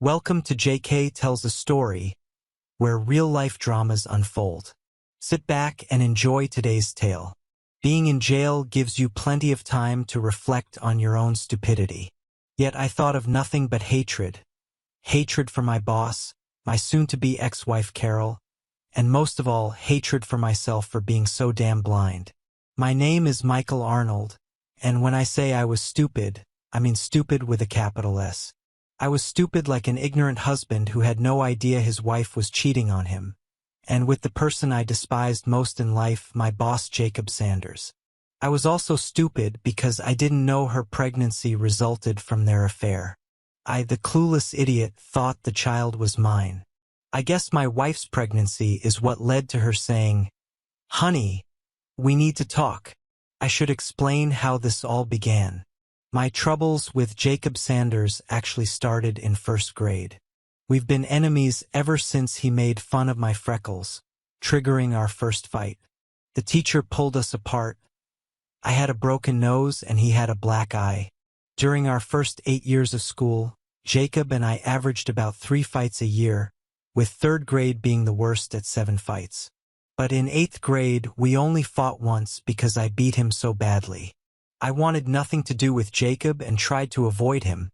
Welcome to JK Tells a Story, where real-life dramas unfold. Sit back and enjoy today's tale. Being in jail gives you plenty of time to reflect on your own stupidity. Yet I thought of nothing but hatred. Hatred for my boss, my soon-to-be ex-wife Carol, and most of all, hatred for myself for being so damn blind. My name is Michael Arnold, and when I say I was stupid, I mean stupid with a capital S. I was stupid like an ignorant husband who had no idea his wife was cheating on him, and with the person I despised most in life, my boss Jacob Sanders. I was also stupid because I didn't know her pregnancy resulted from their affair. I, the clueless idiot, thought the child was mine. I guess my wife's pregnancy is what led to her saying, "Honey, we need to talk." I should explain how this all began. My troubles with Jacob Sanders actually started in first grade. We've been enemies ever since he made fun of my freckles, triggering our first fight. The teacher pulled us apart. I had a broken nose and he had a black eye. During our first 8 years of school, Jacob and I averaged about 3 fights a year, with third grade being the worst at 7 fights. But in 8th grade, we only fought once because I beat him so badly. I wanted nothing to do with Jacob and tried to avoid him,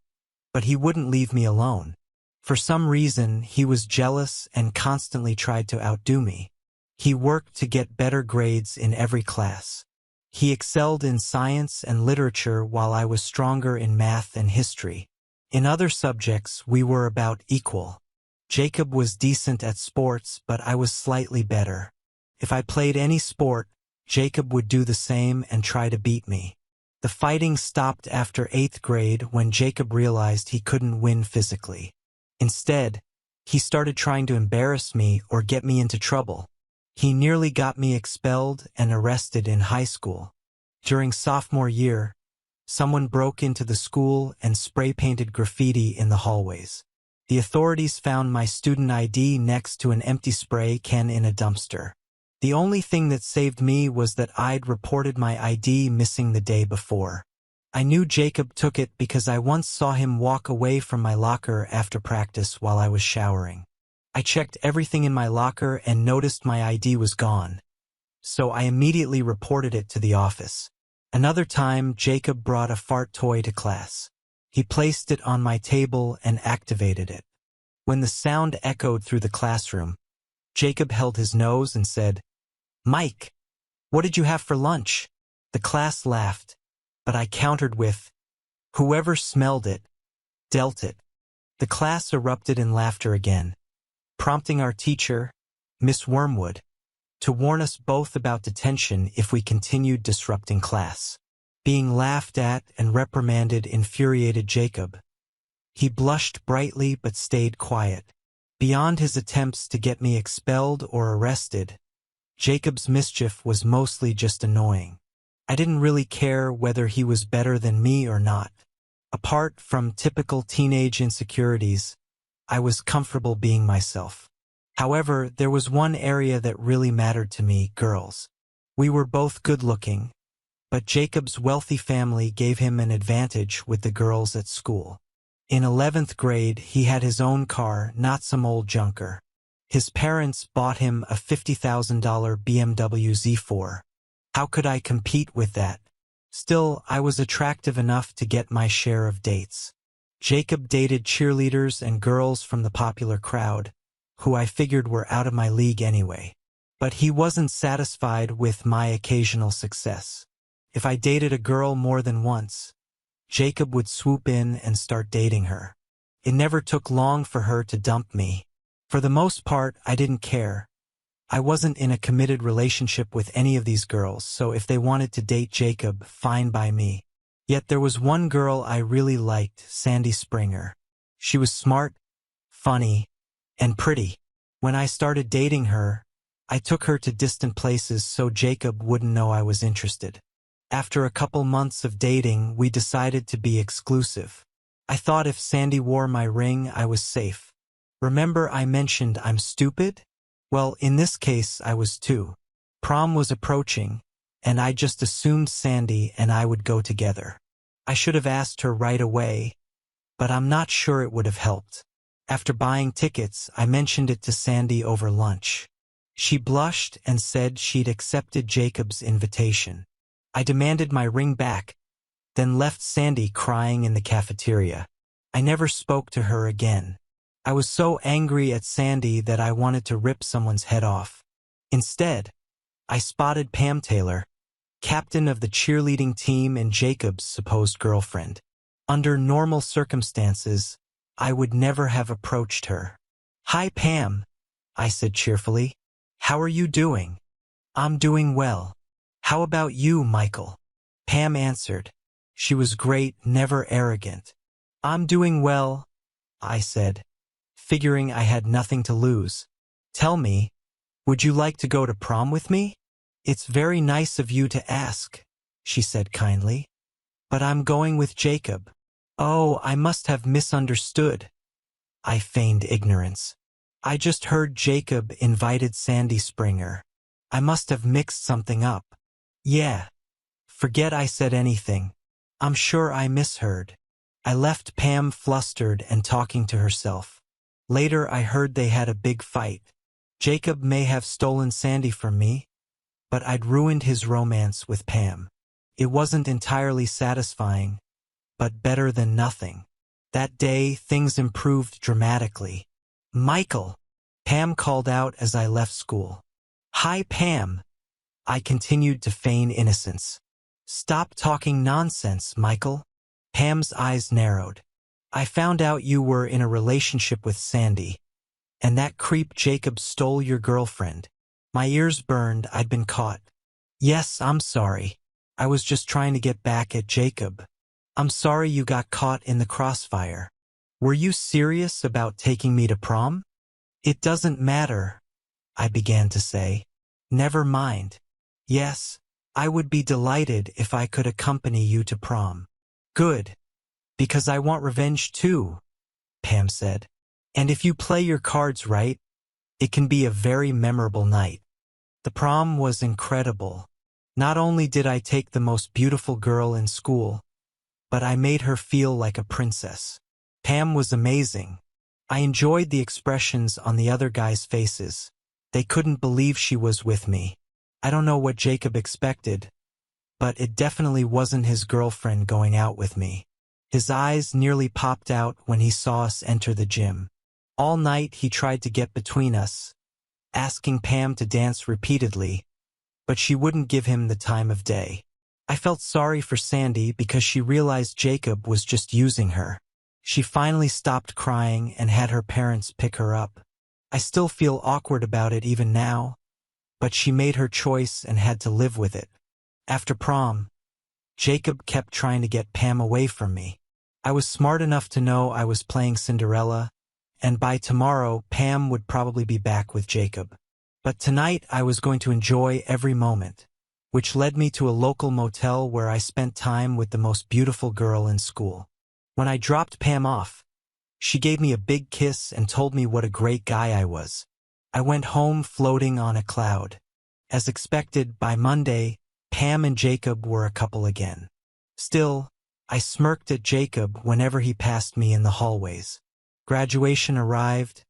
but he wouldn't leave me alone. For some reason, he was jealous and constantly tried to outdo me. He worked to get better grades in every class. He excelled in science and literature while I was stronger in math and history. In other subjects, we were about equal. Jacob was decent at sports, but I was slightly better. If I played any sport, Jacob would do the same and try to beat me. The fighting stopped after 8th grade when Jacob realized he couldn't win physically. Instead, he started trying to embarrass me or get me into trouble. He nearly got me expelled and arrested in high school. During sophomore year, someone broke into the school and spray-painted graffiti in the hallways. The authorities found my student ID next to an empty spray can in a dumpster. The only thing that saved me was that I'd reported my ID missing the day before. I knew Jacob took it because I once saw him walk away from my locker after practice while I was showering. I checked everything in my locker and noticed my ID was gone, so I immediately reported it to the office. Another time, Jacob brought a fart toy to class. He placed it on my table and activated it. When the sound echoed through the classroom, Jacob held his nose and said, "Mike, what did you have for lunch?" The class laughed, but I countered with, "Whoever smelled it, dealt it." The class erupted in laughter again, prompting our teacher, Miss Wormwood, to warn us both about detention if we continued disrupting class. Being laughed at and reprimanded infuriated Jacob. He blushed brightly but stayed quiet. Beyond his attempts to get me expelled or arrested, Jacob's mischief was mostly just annoying. I didn't really care whether he was better than me or not. Apart from typical teenage insecurities, I was comfortable being myself. However, there was one area that really mattered to me: girls. We were both good-looking, but Jacob's wealthy family gave him an advantage with the girls at school. In 11th grade, he had his own car, not some old junker. His parents bought him a $50,000 BMW Z4. How could I compete with that? Still, I was attractive enough to get my share of dates. Jacob dated cheerleaders and girls from the popular crowd, who I figured were out of my league anyway. But he wasn't satisfied with my occasional success. If I dated a girl more than once, Jacob would swoop in and start dating her. It never took long for her to dump me. For the most part, I didn't care. I wasn't in a committed relationship with any of these girls, so if they wanted to date Jacob, fine by me. Yet there was one girl I really liked, Sandy Springer. She was smart, funny, and pretty. When I started dating her, I took her to distant places so Jacob wouldn't know I was interested. After a couple months of dating, we decided to be exclusive. I thought if Sandy wore my ring, I was safe. Remember I mentioned I'm stupid? Well, in this case, I was too. Prom was approaching, and I just assumed Sandy and I would go together. I should have asked her right away, but I'm not sure it would have helped. After buying tickets, I mentioned it to Sandy over lunch. She blushed and said she'd accepted Jacob's invitation. I demanded my ring back, then left Sandy crying in the cafeteria. I never spoke to her again. I was so angry at Sandy that I wanted to rip someone's head off. Instead, I spotted Pam Taylor, captain of the cheerleading team and Jacob's supposed girlfriend. Under normal circumstances, I would never have approached her. "Hi, Pam," I said cheerfully. "How are you doing?" "I'm doing well. How about you, Michael?" Pam answered. She was great, never arrogant. "I'm doing well," I said, figuring I had nothing to lose. "Tell me, would you like to go to prom with me?" "It's very nice of you to ask," she said kindly. "But I'm going with Jacob." "Oh, I must have misunderstood." I feigned ignorance. "I just heard Jacob invited Sandy Springer. I must have mixed something up." "Yeah. Forget I said anything. I'm sure I misheard." I left Pam flustered and talking to herself. Later I heard they had a big fight. Jacob may have stolen Sandy from me, but I'd ruined his romance with Pam. It wasn't entirely satisfying, but better than nothing. That day, things improved dramatically. "Michael," Pam called out as I left school. "Hi, Pam." I continued to feign innocence. "Stop talking nonsense, Michael." Pam's eyes narrowed. "I found out you were in a relationship with Sandy, and that creep Jacob stole your girlfriend." My ears burned. I'd been caught. "Yes, I'm sorry. I was just trying to get back at Jacob." "I'm sorry you got caught in the crossfire. Were you serious about taking me to prom?" "It doesn't matter," I began to say. "Never mind." "Yes, I would be delighted if I could accompany you to prom." "Good. Because I want revenge too," Pam said. "And if you play your cards right, it can be a very memorable night." The prom was incredible. Not only did I take the most beautiful girl in school, but I made her feel like a princess. Pam was amazing. I enjoyed the expressions on the other guys' faces. They couldn't believe she was with me. I don't know what Jacob expected, but it definitely wasn't his girlfriend going out with me. His eyes nearly popped out when he saw us enter the gym. All night he tried to get between us, asking Pam to dance repeatedly, but she wouldn't give him the time of day. I felt sorry for Sandy because she realized Jacob was just using her. She finally stopped crying and had her parents pick her up. I still feel awkward about it even now, but she made her choice and had to live with it. After prom, Jacob kept trying to get Pam away from me. I was smart enough to know I was playing Cinderella, and by tomorrow Pam would probably be back with Jacob. But tonight I was going to enjoy every moment, which led me to a local motel where I spent time with the most beautiful girl in school. When I dropped Pam off, she gave me a big kiss and told me what a great guy I was. I went home floating on a cloud. As expected, by Monday, Pam and Jacob were a couple again. Still, I smirked at Jacob whenever he passed me in the hallways. Graduation arrived,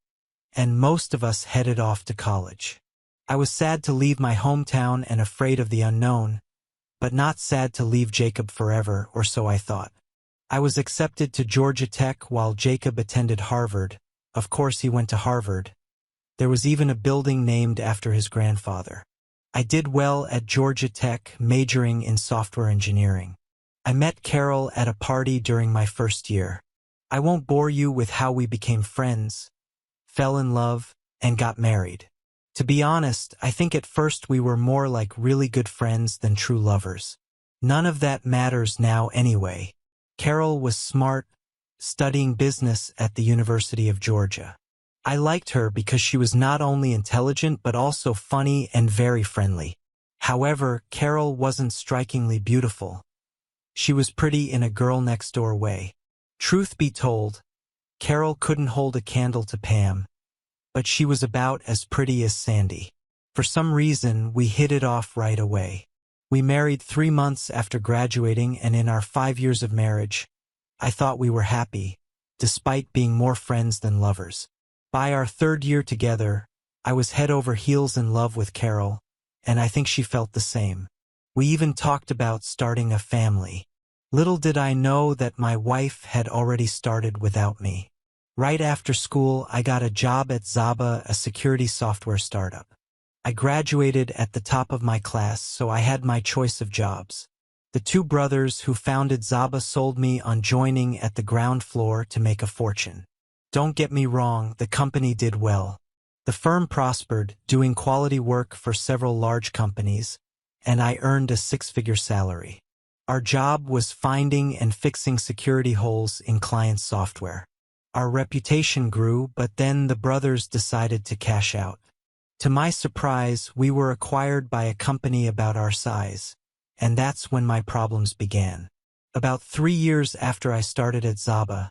and most of us headed off to college. I was sad to leave my hometown and afraid of the unknown, but not sad to leave Jacob forever, or so I thought. I was accepted to Georgia Tech while Jacob attended Harvard. Of course he went to Harvard. There was even a building named after his grandfather. I did well at Georgia Tech, majoring in software engineering. I met Carol at a party during my first year. I won't bore you with how we became friends, fell in love, and got married. To be honest, I think at first we were more like really good friends than true lovers. None of that matters now anyway. Carol was smart, studying business at the University of Georgia. I liked her because she was not only intelligent but also funny and very friendly. However, Carol wasn't strikingly beautiful. She was pretty in a girl-next-door way. Truth be told, Carol couldn't hold a candle to Pam, but she was about as pretty as Sandy. For some reason, we hit it off right away. We married 3 months after graduating, and in our 5 years of marriage, I thought we were happy. despite being more friends than lovers. By our third year together, I was head over heels in love with Carol, and I think she felt the same. We even talked about starting a family. Little did I know that my wife had already started without me. Right after school, I got a job at Zaba, a security software startup. I graduated at the top of my class, so I had my choice of jobs. The two brothers who founded Zaba sold me on joining at the ground floor to make a fortune. Don't get me wrong, the company did well. The firm prospered, doing quality work for several large companies, and I earned a six-figure salary. Our job was finding and fixing security holes in client software. Our reputation grew, but then the brothers decided to cash out. To my surprise, we were acquired by a company about our size, and that's when my problems began. About 3 years after I started at Zaba,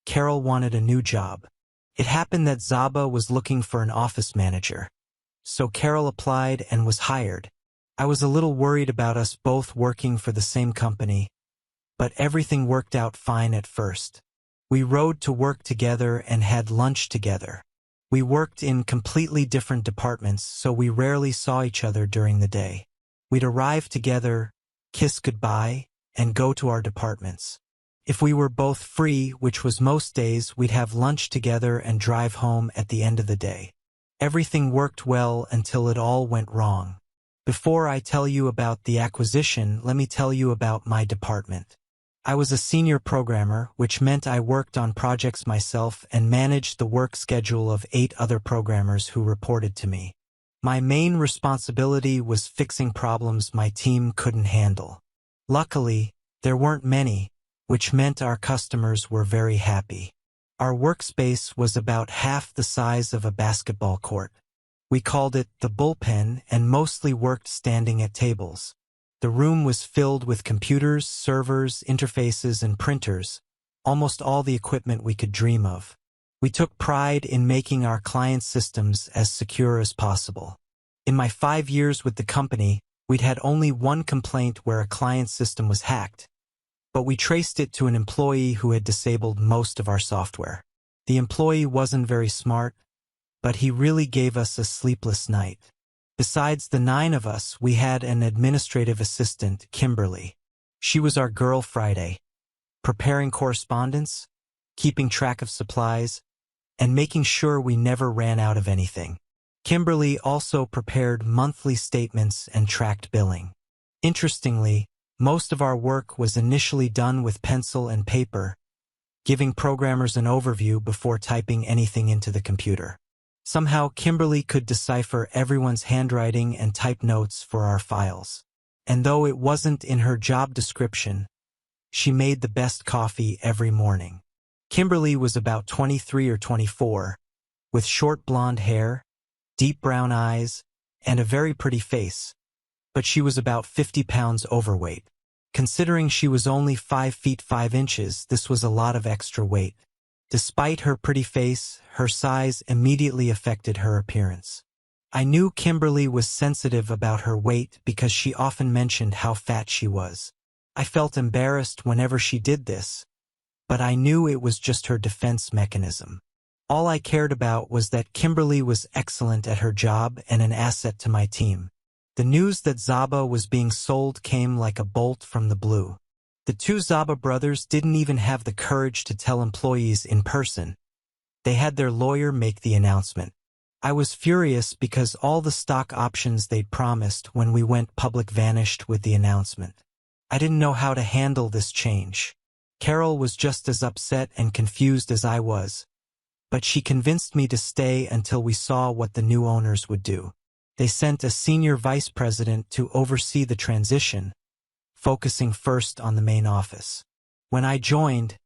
Carol wanted a new job. It happened that Zaba was looking for an office manager, so Carol applied and was hired. I was a little worried about us both working for the same company, but everything worked out fine at first. We rode to work together and had lunch together. We worked in completely different departments, so we rarely saw each other during the day. We'd arrive together, kiss goodbye, and go to our departments. If we were both free, which was most days, we'd have lunch together and drive home at the end of the day. Everything worked well until it all went wrong. Before I tell you about the acquisition, let me tell you about my department. I was a senior programmer, which meant I worked on projects myself and managed the work schedule of 8 other programmers who reported to me. My main responsibility was fixing problems my team couldn't handle. Luckily, there weren't many, which meant our customers were very happy. Our workspace was about half the size of a basketball court. We called it the bullpen and mostly worked standing at tables. The room was filled with computers, servers, interfaces, and printers, almost all the equipment we could dream of. We took pride in making our client systems as secure as possible. In my 5 years with the company, we'd had only one complaint where a client system was hacked, but we traced it to an employee who had disabled most of our software. The employee wasn't very smart, but he really gave us a sleepless night. Besides the 9 of us, we had an administrative assistant, Kimberly. She was our girl Friday, preparing correspondence, keeping track of supplies, and making sure we never ran out of anything. Kimberly also prepared monthly statements and tracked billing. Interestingly, most of our work was initially done with pencil and paper, giving programmers an overview before typing anything into the computer. Somehow, Kimberly could decipher everyone's handwriting and type notes for our files. And though it wasn't in her job description, she made the best coffee every morning. Kimberly was about 23 or 24, with short blonde hair, deep brown eyes, and a very pretty face, but she was about 50 pounds overweight. Considering she was only 5 feet 5 inches, this was a lot of extra weight. Despite her pretty face, her size immediately affected her appearance. I knew Kimberly was sensitive about her weight because she often mentioned how fat she was. I felt embarrassed whenever she did this, but I knew it was just her defense mechanism. All I cared about was that Kimberly was excellent at her job and an asset to my team. The news that Zaba was being sold came like a bolt from the blue. The 2 Zaba brothers didn't even have the courage to tell employees in person. They had their lawyer make the announcement. I was furious because all the stock options they'd promised when we went public vanished with the announcement. I didn't know how to handle this change. Carol was just as upset and confused as I was, but she convinced me to stay until we saw what the new owners would do. They sent a senior vice president to oversee the transition, focusing first on the main office. When I joined,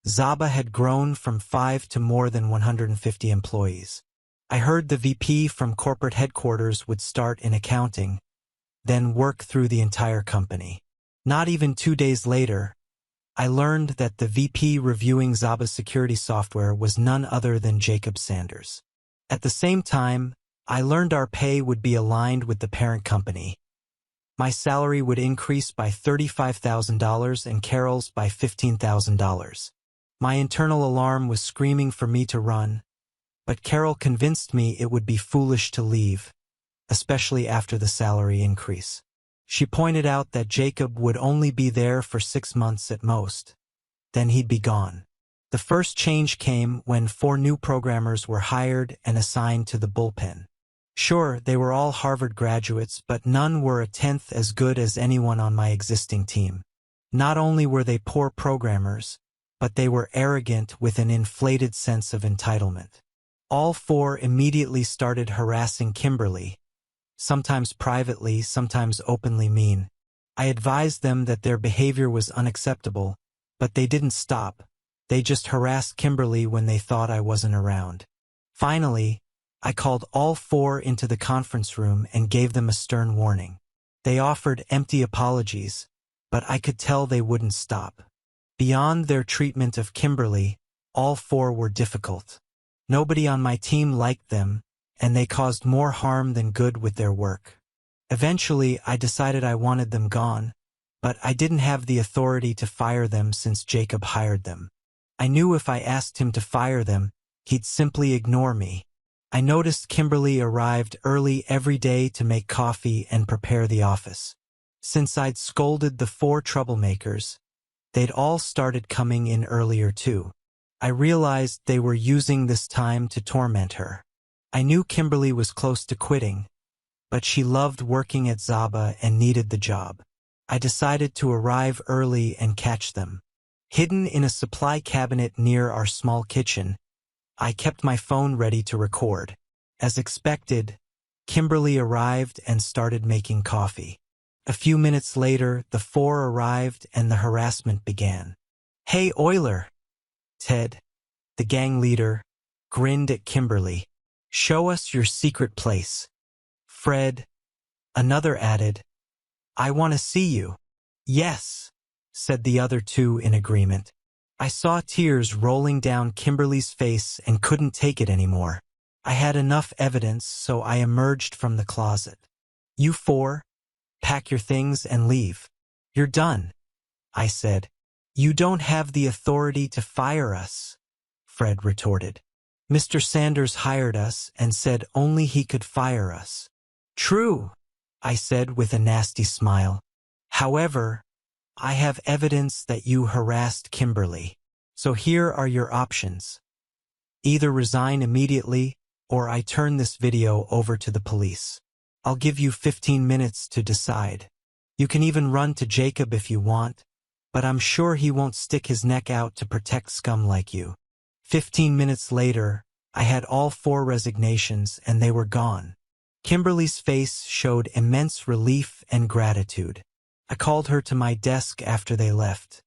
Zaba had grown from 5 to more than 150 employees. I heard the VP from corporate headquarters would start in accounting, then work through the entire company. Not even 2 days later, I learned that the VP reviewing Zaba's security software was none other than Jacob Sanders. At the same time, I learned our pay would be aligned with the parent company. My salary would increase by $35,000 and Carol's by $15,000. My internal alarm was screaming for me to run, but Carol convinced me it would be foolish to leave, especially after the salary increase. She pointed out that Jacob would only be there for 6 months at most. Then he'd be gone. The first change came when 4 new programmers were hired and assigned to the bullpen. Sure, they were all Harvard graduates, but none were a tenth as good as anyone on my existing team. Not only were they poor programmers, but they were arrogant with an inflated sense of entitlement. All 4 immediately started harassing Kimberly, sometimes privately, sometimes openly mean. I advised them that their behavior was unacceptable, but they didn't stop. They just harassed Kimberly when they thought I wasn't around. Finally, I called all 4 into the conference room and gave them a stern warning. They offered empty apologies, but I could tell they wouldn't stop. Beyond their treatment of Kimberly, all 4 were difficult. Nobody on my team liked them, and they caused more harm than good with their work. Eventually, I decided I wanted them gone, but I didn't have the authority to fire them since Jacob hired them. I knew if I asked him to fire them, he'd simply ignore me. I noticed Kimberly arrived early every day to make coffee and prepare the office. Since I'd scolded the 4 troublemakers, they'd all started coming in earlier too. I realized they were using this time to torment her. I knew Kimberly was close to quitting, but she loved working at Zaba and needed the job. I decided to arrive early and catch them. Hidden in a supply cabinet near our small kitchen, I kept my phone ready to record. As expected, Kimberly arrived and started making coffee. A few minutes later, the 4 arrived and the harassment began. "Hey, Euler!" Ted, the gang leader, grinned at Kimberly. "Show us your secret place." Fred, another, added, "I want to see you." "Yes," said the other 2 in agreement. I saw tears rolling down Kimberly's face and couldn't take it anymore. I had enough evidence, so I emerged from the closet. "You 4, pack your things and leave. You're done," I said. "You don't have the authority to fire us," Fred retorted. "Mr. Sanders hired us and said only he could fire us." "True," I said with a nasty smile. "However, I have evidence that you harassed Kimberly. So here are your options. Either resign immediately, or I turn this video over to the police. I'll give you 15 minutes to decide. You can even run to Jacob if you want, but I'm sure he won't stick his neck out to protect scum like you." 15 minutes later, I had all 4 resignations and they were gone. Kimberly's face showed immense relief and gratitude. I called her to my desk after they left.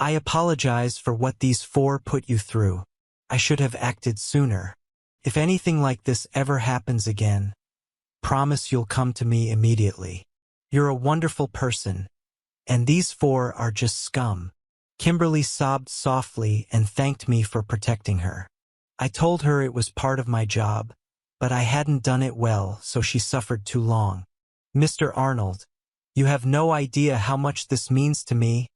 "I apologize for what these 4 put you through. I should have acted sooner. If anything like this ever happens again, promise you'll come to me immediately. You're a wonderful person, and these 4 are just scum." Kimberly sobbed softly and thanked me for protecting her. I told her it was part of my job, but I hadn't done it well, so she suffered too long. "Mr. Arnold, you have no idea how much this means to me,"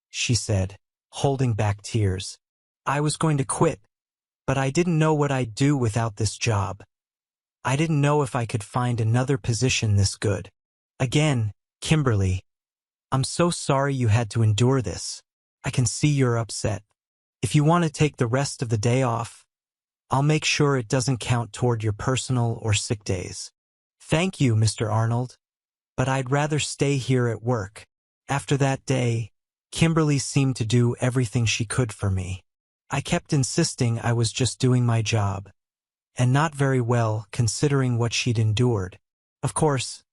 she said, holding back tears. "I was going to quit, but I didn't know what I'd do without this job. I didn't know if I could find another position this good. Again, Kimberly, I'm so sorry you had to endure this. I can see you're upset. If you want to take the rest of the day off, I'll make sure it doesn't count toward your personal or sick days." "Thank you, Mr. Arnold, but I'd rather stay here at work." After that day, Kimberly seemed to do everything she could for me. I kept insisting I was just doing my job, and not very well considering what she'd endured. Of course,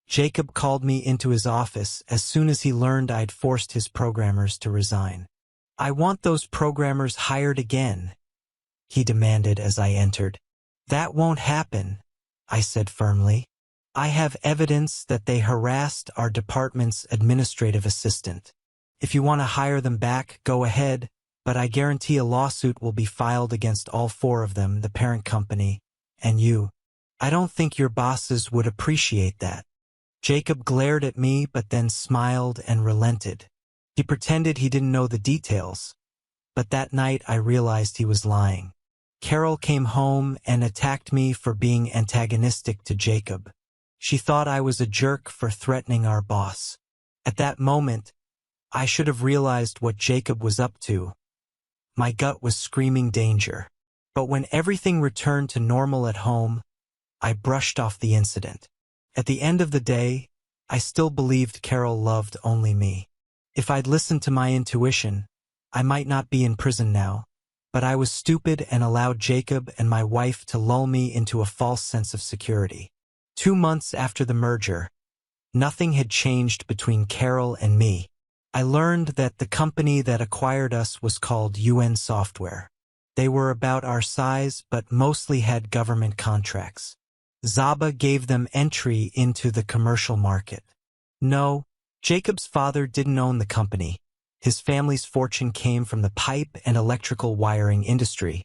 Jacob called me into his office as soon as he learned I'd forced his programmers to resign. "I want those programmers hired again," he demanded as I entered. "That won't happen," I said firmly. "I have evidence that they harassed our department's administrative assistant. If you want to hire them back, go ahead, but I guarantee a lawsuit will be filed against all 4 of them, the parent company, and you. I don't think your bosses would appreciate that." Jacob glared at me but then smiled and relented. He pretended he didn't know the details, but that night I realized he was lying. Carol came home and attacked me for being antagonistic to Jacob. She thought I was a jerk for threatening our boss. At that moment, I should have realized what Jacob was up to. My gut was screaming danger. But when everything returned to normal at home, I brushed off the incident. At the end of the day, I still believed Carol loved only me. If I'd listened to my intuition, I might not be in prison now, but I was stupid and allowed Jacob and my wife to lull me into a false sense of security. 2 months after the merger, nothing had changed between Carol and me. I learned that the company that acquired us was called UN Software. They were about our size but mostly had government contracts. Zaba gave them entry into the commercial market. No, Jacob's father didn't own the company. His family's fortune came from the pipe and electrical wiring industry.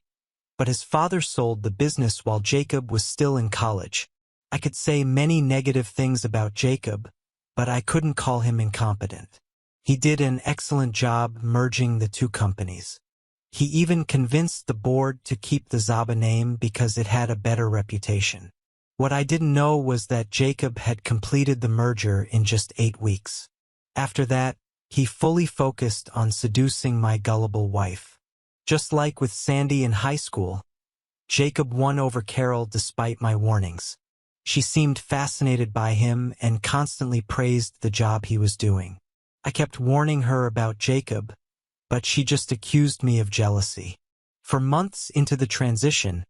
But his father sold the business while Jacob was still in college. I could say many negative things about Jacob, but I couldn't call him incompetent. He did an excellent job merging the two companies. He even convinced the board to keep the Zaba name because it had a better reputation. What I didn't know was that Jacob had completed the merger in just 8 weeks. After that, he fully focused on seducing my gullible wife. Just like with Sandy in high school, Jacob won over Carol despite my warnings. She seemed fascinated by him and constantly praised the job he was doing. I kept warning her about Jacob, but she just accused me of jealousy. For months into the transition,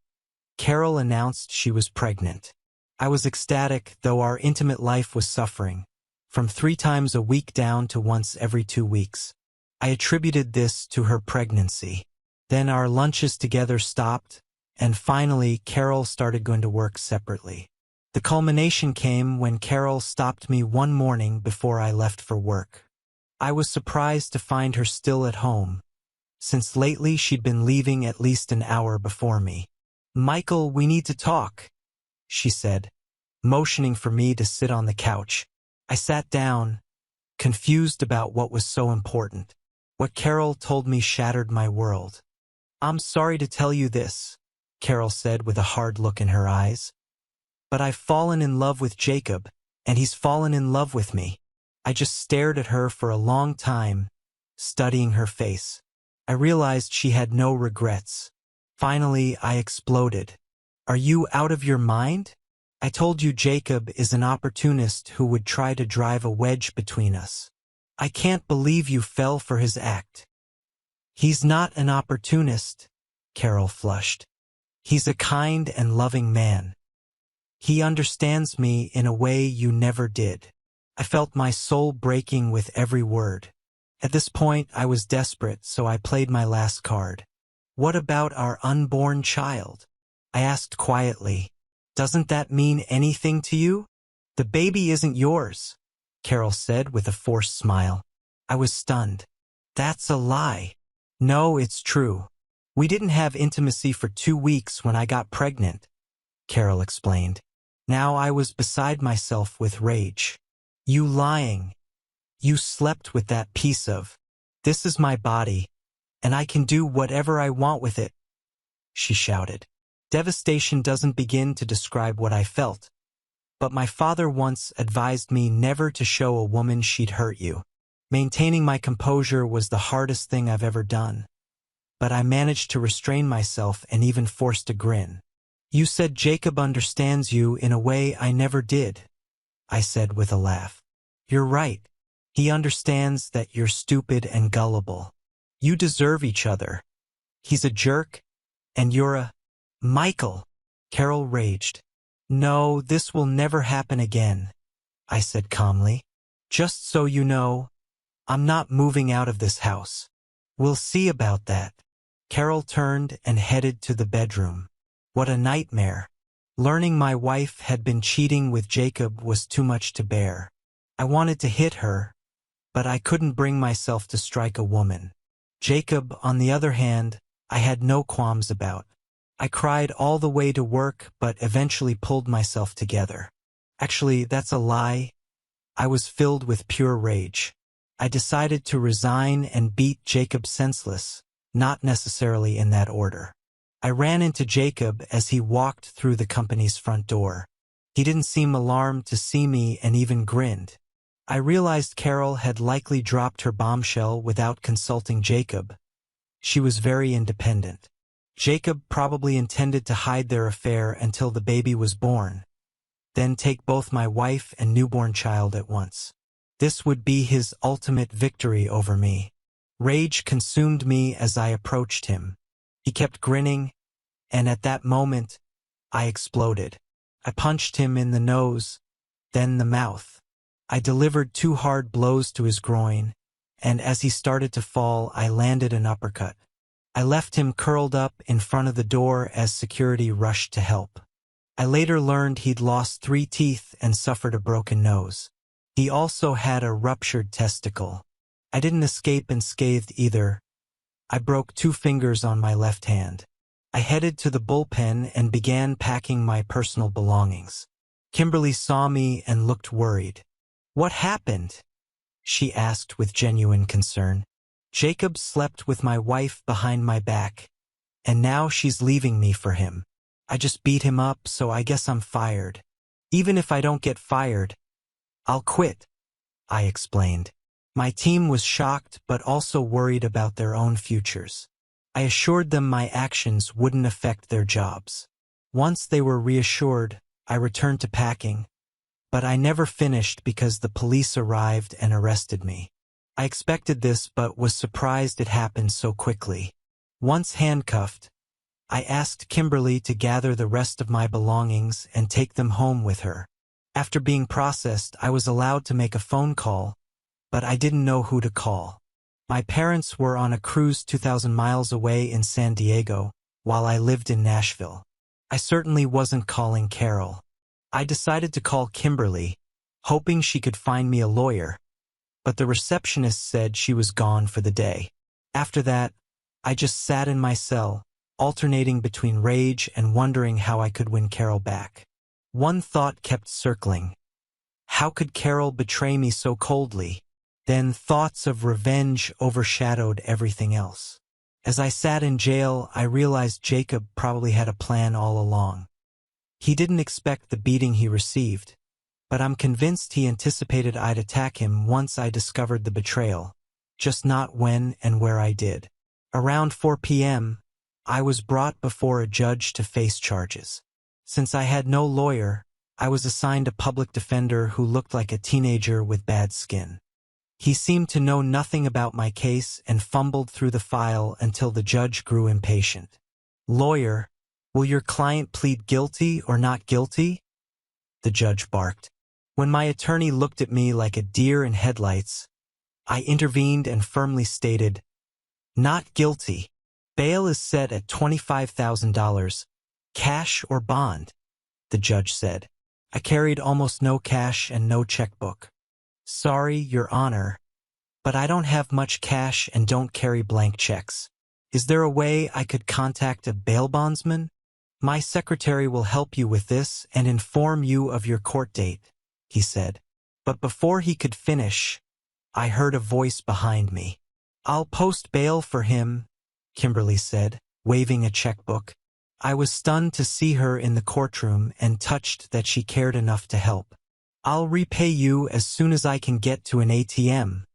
Carol announced she was pregnant. I was ecstatic, though our intimate life was suffering, from 3 times a week down to once every 2 weeks. I attributed this to her pregnancy. Then our lunches together stopped, and finally Carol started going to work separately. The culmination came when Carol stopped me one morning before I left for work. I was surprised to find her still at home, since lately she'd been leaving at least an hour before me. "Michael, we need to talk," she said, motioning for me to sit on the couch. I sat down, confused about what was so important. What Carol told me shattered my world. "I'm sorry to tell you this," Carol said with a hard look in her eyes, "but I've fallen in love with Jacob, and he's fallen in love with me." I just stared at her for a long time, studying her face. I realized she had no regrets. Finally, I exploded. "Are you out of your mind? I told you Jacob is an opportunist who would try to drive a wedge between us. I can't believe you fell for his act." "He's not an opportunist," Carol flushed. "He's a kind and loving man. He understands me in a way you never did." I felt my soul breaking with every word. At this point, I was desperate, so I played my last card. "What about our unborn child?" I asked quietly. "Doesn't that mean anything to you?" "The baby isn't yours," Carol said with a forced smile. I was stunned. "That's a lie." "No, it's true. We didn't have intimacy for 2 weeks when I got pregnant," Carol explained. Now I was beside myself with rage. "You lying. You slept with that piece of. This is my body, and I can do whatever I want with it," she shouted. Devastation doesn't begin to describe what I felt, but my father once advised me never to show a woman she'd hurt you. Maintaining my composure was the hardest thing I've ever done, but I managed to restrain myself and even forced a grin. "You said Jacob understands you in a way I never did," I said with a laugh. "You're right. He understands that you're stupid and gullible. You deserve each other. He's a jerk, and you're a—" "Michael!" Carol raged. "No, this will never happen again," I said calmly. "Just so you know, I'm not moving out of this house. We'll see about that." Carol turned and headed to the bedroom. What a nightmare. Learning my wife had been cheating with Jacob was too much to bear. I wanted to hit her, but I couldn't bring myself to strike a woman. Jacob, on the other hand, I had no qualms about. I cried all the way to work, but eventually pulled myself together. Actually, that's a lie. I was filled with pure rage. I decided to resign and beat Jacob senseless, not necessarily in that order. I ran into Jacob as he walked through the company's front door. He didn't seem alarmed to see me and even grinned. I realized Carol had likely dropped her bombshell without consulting Jacob. She was very independent. Jacob probably intended to hide their affair until the baby was born, then take both my wife and newborn child at once. This would be his ultimate victory over me. Rage consumed me as I approached him. He kept grinning, and at that moment, I exploded. I punched him in the nose, then the mouth. I delivered 2 hard blows to his groin, and as he started to fall, I landed an uppercut. I left him curled up in front of the door as security rushed to help. I later learned he'd lost 3 teeth and suffered a broken nose. He also had a ruptured testicle. I didn't escape unscathed either. I broke 2 fingers on my left hand. I headed to the bullpen and began packing my personal belongings. Kimberly saw me and looked worried. "What happened?" she asked with genuine concern. "Jacob slept with my wife behind my back, and now she's leaving me for him. I just beat him up, so I guess I'm fired. Even if I don't get fired, I'll quit," I explained. My team was shocked but also worried about their own futures. I assured them my actions wouldn't affect their jobs. Once they were reassured, I returned to packing, but I never finished because the police arrived and arrested me. I expected this but was surprised it happened so quickly. Once handcuffed, I asked Kimberly to gather the rest of my belongings and take them home with her. After being processed, I was allowed to make a phone call, but I didn't know who to call. My parents were on a cruise 2,000 miles away in San Diego, while I lived in Nashville. I certainly wasn't calling Carol. I decided to call Kimberly, hoping she could find me a lawyer, but the receptionist said she was gone for the day. After that, I just sat in my cell, alternating between rage and wondering how I could win Carol back. One thought kept circling. How could Carol betray me so coldly? Then thoughts of revenge overshadowed everything else. As I sat in jail, I realized Jacob probably had a plan all along. He didn't expect the beating he received, but I'm convinced he anticipated I'd attack him once I discovered the betrayal, just not when and where I did. Around 4 p.m., I was brought before a judge to face charges. Since I had no lawyer, I was assigned a public defender who looked like a teenager with bad skin. He seemed to know nothing about my case and fumbled through the file until the judge grew impatient. "Lawyer, will your client plead guilty or not guilty?" the judge barked. When my attorney looked at me like a deer in headlights, I intervened and firmly stated, "Not guilty. Bail is set at $25,000, cash or bond," the judge said. I carried almost no cash and no checkbook. "Sorry, Your Honor, but I don't have much cash and don't carry blank checks. Is there a way I could contact a bail bondsman? My secretary will help you with this and inform you of your court date," he said. But before he could finish, I heard a voice behind me. "I'll post bail for him," Kimberly said, waving a checkbook. I was stunned to see her in the courtroom and touched that she cared enough to help. "I'll repay you as soon as I can get to an ATM,"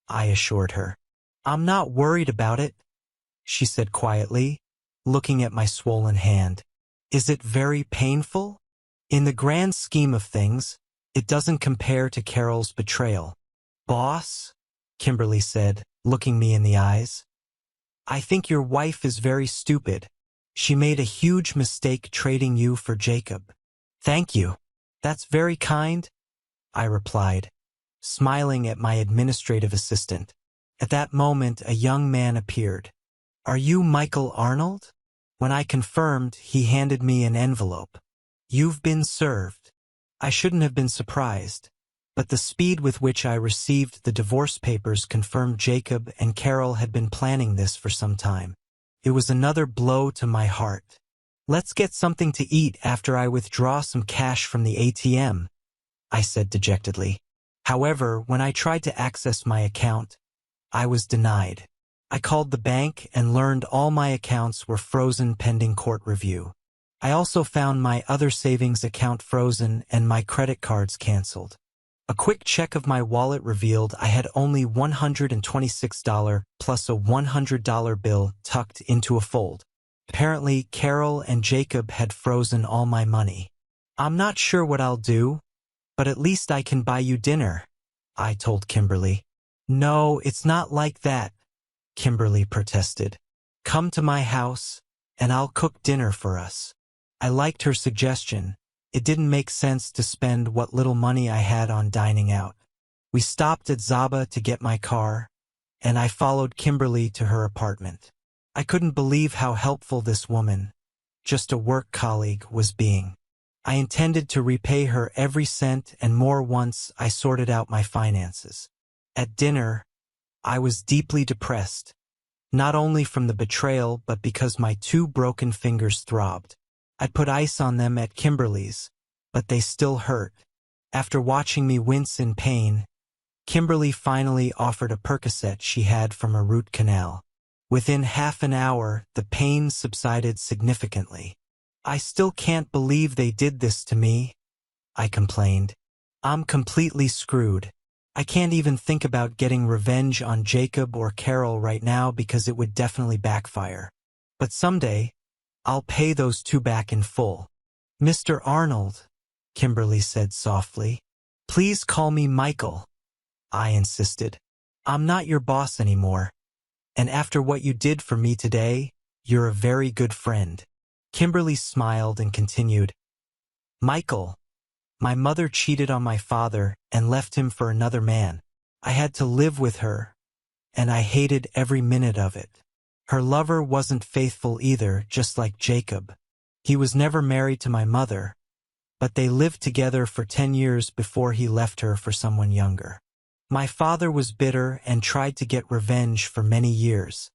I assured her. "I'm not worried about it," she said quietly, looking at my swollen hand. "Is it very painful?" "In the grand scheme of things, it doesn't compare to Carol's betrayal." "Boss," Kimberly said, looking me in the eyes, "I think your wife is very stupid. She made a huge mistake trading you for Jacob." "Thank you. That's very kind," I replied, smiling at my administrative assistant. At that moment, a young man appeared. "Are you Michael Arnold?" When I confirmed, he handed me an envelope. "You've been served." I shouldn't have been surprised, but the speed with which I received the divorce papers confirmed Jacob and Carol had been planning this for some time. It was another blow to my heart. "Let's get something to eat after I withdraw some cash from the ATM," I said dejectedly. However, when I tried to access my account, I was denied. I called the bank and learned all my accounts were frozen pending court review. I also found my other savings account frozen and my credit cards canceled. A quick check of my wallet revealed I had only $126 plus a $100 bill tucked into a fold. Apparently, Carol and Jacob had frozen all my money. "I'm not sure what I'll do, but at least I can buy you dinner," I told Kimberly. "No, it's not like that," Kimberly protested. "Come to my house, and I'll cook dinner for us." I liked her suggestion. It didn't make sense to spend what little money I had on dining out. We stopped at Zaba to get my car, and I followed Kimberly to her apartment. I couldn't believe how helpful this woman, just a work colleague, was being. I intended to repay her every cent and more once I sorted out my finances. At dinner, I was deeply depressed, not only from the betrayal but because my 2 broken fingers throbbed. I'd put ice on them at Kimberly's, but they still hurt. After watching me wince in pain, Kimberly finally offered a Percocet she had from a root canal. Within half an hour, the pain subsided significantly. "I still can't believe they did this to me," I complained. "I'm completely screwed. I can't even think about getting revenge on Jacob or Carol right now because it would definitely backfire. But someday, I'll pay those 2 back in full." "Mr. Arnold," Kimberly said softly. "Please call me Michael," I insisted. "I'm not your boss anymore. And after what you did for me today, you're a very good friend." Kimberly smiled and continued, "Michael, my mother cheated on my father and left him for another man. I had to live with her, and I hated every minute of it. Her lover wasn't faithful either, just like Jacob. He was never married to my mother, but they lived together for 10 years before he left her for someone younger. My father was bitter and tried to get revenge for many years.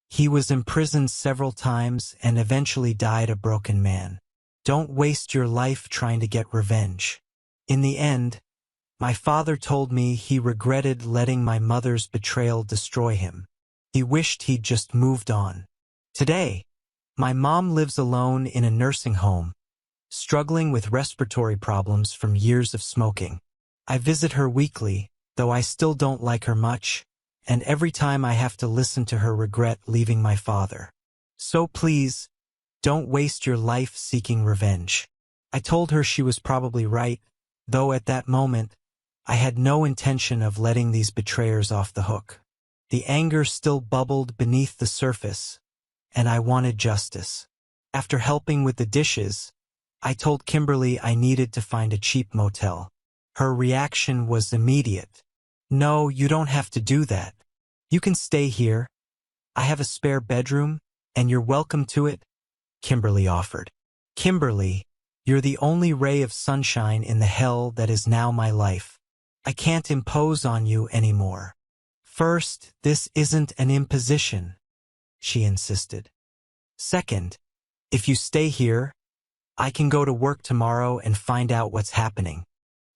He was imprisoned several times and eventually died a broken man. Don't waste your life trying to get revenge. In the end, my father told me he regretted letting my mother's betrayal destroy him. He wished he'd just moved on. Today, my mom lives alone in a nursing home, struggling with respiratory problems from years of smoking. I visit her weekly, though I still don't like her much, and every time I have to listen to her regret leaving my father. So please, don't waste your life seeking revenge." I told her she was probably right, though at that moment, I had no intention of letting these betrayers off the hook. The anger still bubbled beneath the surface, and I wanted justice. After helping with the dishes, I told Kimberly I needed to find a cheap motel. Her reaction was immediate. "No, you don't have to do that. You can stay here. I have a spare bedroom, and you're welcome to it," Kimberly offered. "Kimberly, you're the only ray of sunshine in the hell that is now my life. I can't impose on you anymore." "First, this isn't an imposition," she insisted. "Second, if you stay here, I can go to work tomorrow and find out what's happening."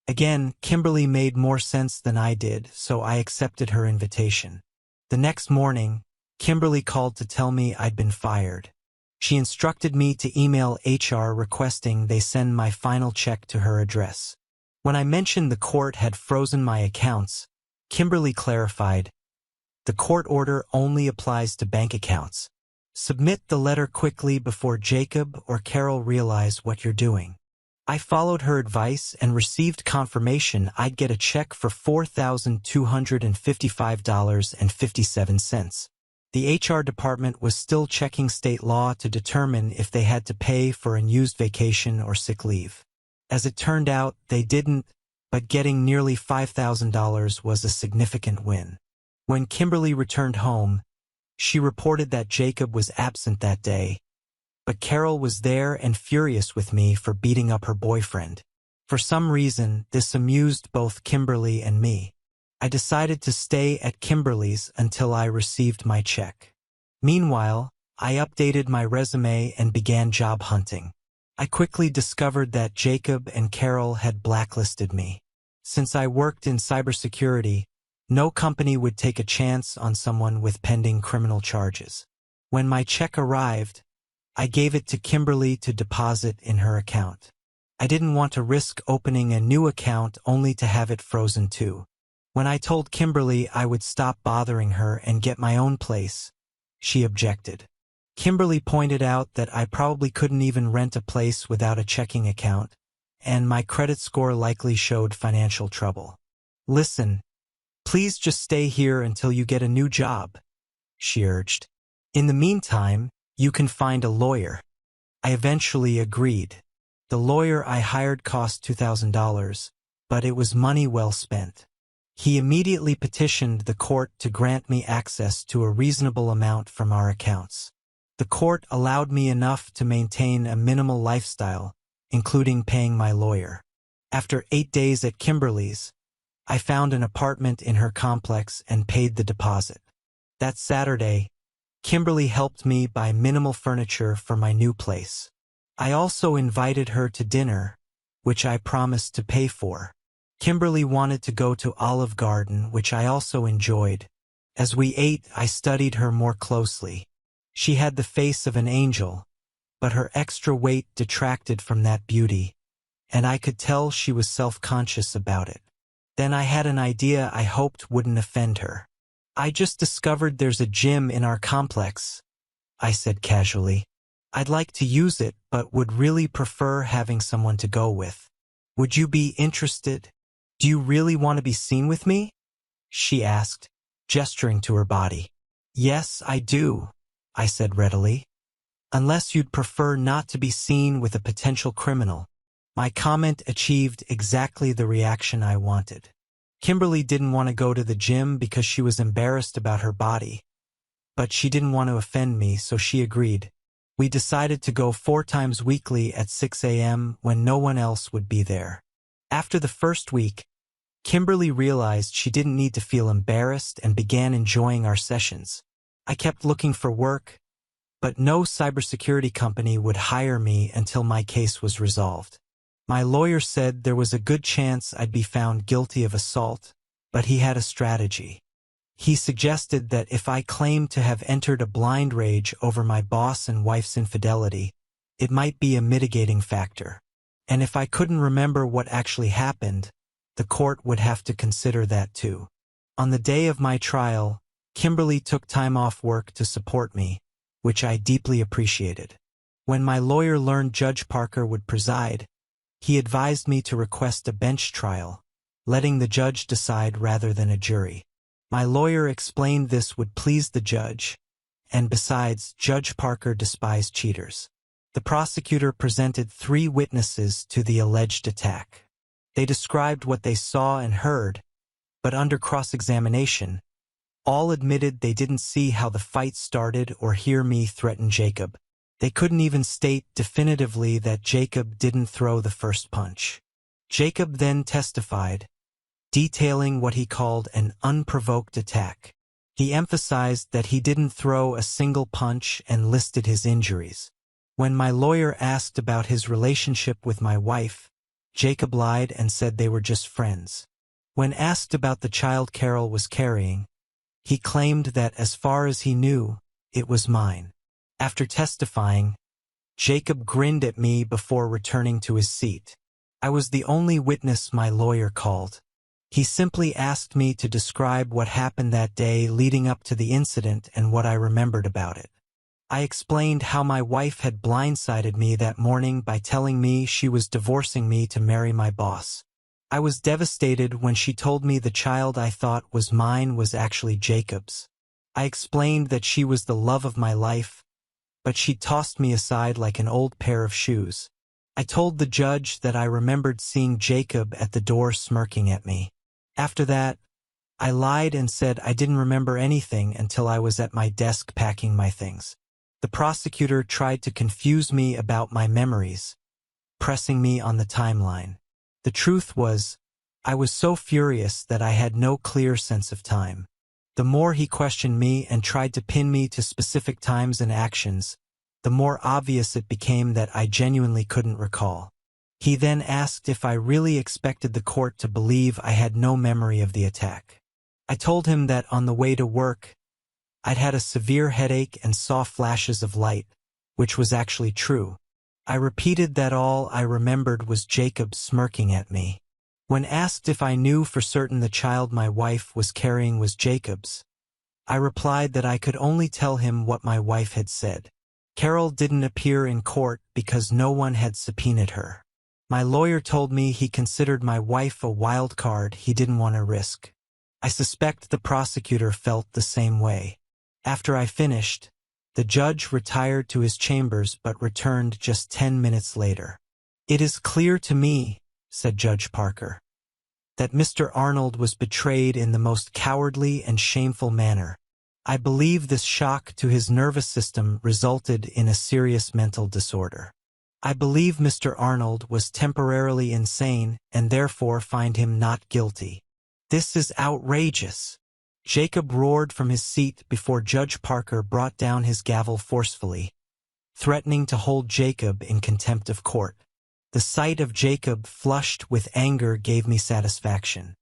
Again, Kimberly made more sense than I did, so I accepted her invitation. The next morning, Kimberly called to tell me I'd been fired. She instructed me to email HR requesting they send my final check to her address. When I mentioned the court had frozen my accounts, Kimberly clarified, "The court order only applies to bank accounts. Submit the letter quickly before Jacob or Carol realize what you're doing." I followed her advice and received confirmation I'd get a check for $4,255.57. The HR department was still checking state law to determine if they had to pay for unused vacation or sick leave. As it turned out, they didn't, but getting nearly $5,000 was a significant win. When Kimberly returned home, she reported that Jacob was absent that day, but Carol was there and furious with me for beating up her boyfriend. For some reason, this amused both Kimberly and me. I decided to stay at Kimberly's until I received my check. Meanwhile, I updated my resume and began job hunting. I quickly discovered that Jacob and Carol had blacklisted me. Since I worked in cybersecurity, No company would take a chance on someone with pending criminal charges. When my check arrived, I gave it to Kimberly to deposit in her account. I didn't want to risk opening a new account only to have it frozen too. When I told Kimberly I would stop bothering her and get my own place, she objected. Kimberly pointed out that I probably couldn't even rent a place without a checking account, and my credit score likely showed financial trouble. "Listen, please just stay here until you get a new job," she urged. "In the meantime, you can find a lawyer." I eventually agreed. The lawyer I hired cost $2,000, but it was money well spent. He immediately petitioned the court to grant me access to a reasonable amount from our accounts. The court allowed me enough to maintain a minimal lifestyle, including paying my lawyer. After 8 days at Kimberly's, I found an apartment in her complex and paid the deposit. That Saturday, Kimberly helped me buy minimal furniture for my new place. I also invited her to dinner, which I promised to pay for. Kimberly wanted to go to Olive Garden, which I also enjoyed. As we ate, I studied her more closely. She had the face of an angel, but her extra weight detracted from that beauty, and I could tell she was self-conscious about it. Then I had an idea I hoped wouldn't offend her. "I just discovered there's a gym in our complex," I said casually. "I'd like to use it, but would really prefer having someone to go with. Would you be interested? Do you really want to be seen with me?" she asked, gesturing to her body. "Yes, I do," I said readily. "Unless you'd prefer not to be seen with a potential criminal." My comment achieved exactly the reaction I wanted. Kimberly didn't want to go to the gym because she was embarrassed about her body, but she didn't want to offend me, so she agreed. We decided to go 4 times weekly at 6 a.m. when no one else would be there. After the first week, Kimberly realized she didn't need to feel embarrassed and began enjoying our sessions. I kept looking for work, but no cybersecurity company would hire me until my case was resolved. My lawyer said there was a good chance I'd be found guilty of assault, but he had a strategy. He suggested that if I claimed to have entered a blind rage over my boss and wife's infidelity, it might be a mitigating factor. And if I couldn't remember what actually happened, the court would have to consider that too. On the day of my trial, Kimberly took time off work to support me, which I deeply appreciated. When my lawyer learned Judge Parker would preside, he advised me to request a bench trial, letting the judge decide rather than a jury. My lawyer explained this would please the judge, and besides, Judge Parker despised cheaters. The prosecutor presented 3 witnesses to the alleged attack. They described what they saw and heard, but under cross-examination, all admitted they didn't see how the fight started or hear me threaten Jacob. They couldn't even state definitively that Jacob didn't throw the first punch. Jacob then testified, detailing what he called an unprovoked attack. He emphasized that he didn't throw a single punch and listed his injuries. When my lawyer asked about his relationship with my wife, Jacob lied and said they were just friends. When asked about the child Carol was carrying, he claimed that as far as he knew, it was mine. After testifying, Jacob grinned at me before returning to his seat. I was the only witness my lawyer called. He simply asked me to describe what happened that day leading up to the incident and what I remembered about it. I explained how my wife had blindsided me that morning by telling me she was divorcing me to marry my boss. I was devastated when she told me the child I thought was mine was actually Jacob's. I explained that she was the love of my life, but she tossed me aside like an old pair of shoes. I told the judge that I remembered seeing Jacob at the door smirking at me. After that, I lied and said I didn't remember anything until I was at my desk packing my things. The prosecutor tried to confuse me about my memories, pressing me on the timeline. The truth was, I was so furious that I had no clear sense of time. The more he questioned me and tried to pin me to specific times and actions, the more obvious it became that I genuinely couldn't recall. He then asked if I really expected the court to believe I had no memory of the attack. I told him that on the way to work, I'd had a severe headache and saw flashes of light, which was actually true. I repeated that all I remembered was Jacob smirking at me. When asked if I knew for certain the child my wife was carrying was Jacob's, I replied that I could only tell him what my wife had said. Carol didn't appear in court because no one had subpoenaed her. My lawyer told me he considered my wife a wild card he didn't want to risk. I suspect the prosecutor felt the same way. After I finished, the judge retired to his chambers but returned just 10 minutes later. "It is clear to me," said Judge Parker, "that Mr. Arnold was betrayed in the most cowardly and shameful manner. I believe this shock to his nervous system resulted in a serious mental disorder. I believe Mr. Arnold was temporarily insane and therefore find him not guilty." "This is outrageous!" Jacob roared from his seat before Judge Parker brought down his gavel forcefully, threatening to hold Jacob in contempt of court. The sight of Jacob flushed with anger gave me satisfaction.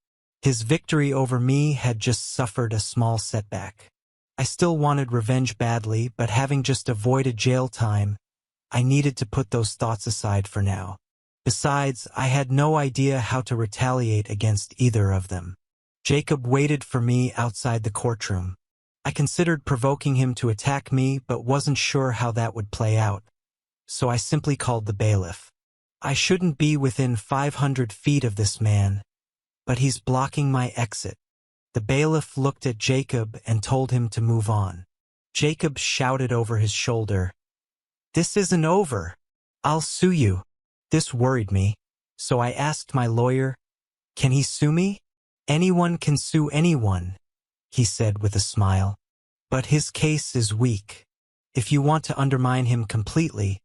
His victory over me had just suffered a small setback. I still wanted revenge badly, but having just avoided jail time, I needed to put those thoughts aside for now. Besides, I had no idea how to retaliate against either of them. Jacob waited for me outside the courtroom. I considered provoking him to attack me, but wasn't sure how that would play out, so I simply called the bailiff. I shouldn't be within 500 feet of this man, but he's blocking my exit. The bailiff looked at Jacob and told him to move on. Jacob shouted over his shoulder, "This isn't over. I'll sue you." This worried me, so I asked my lawyer, "Can he sue me?" "Anyone can sue anyone," he said with a smile. "But his case is weak. If you want to undermine him completely,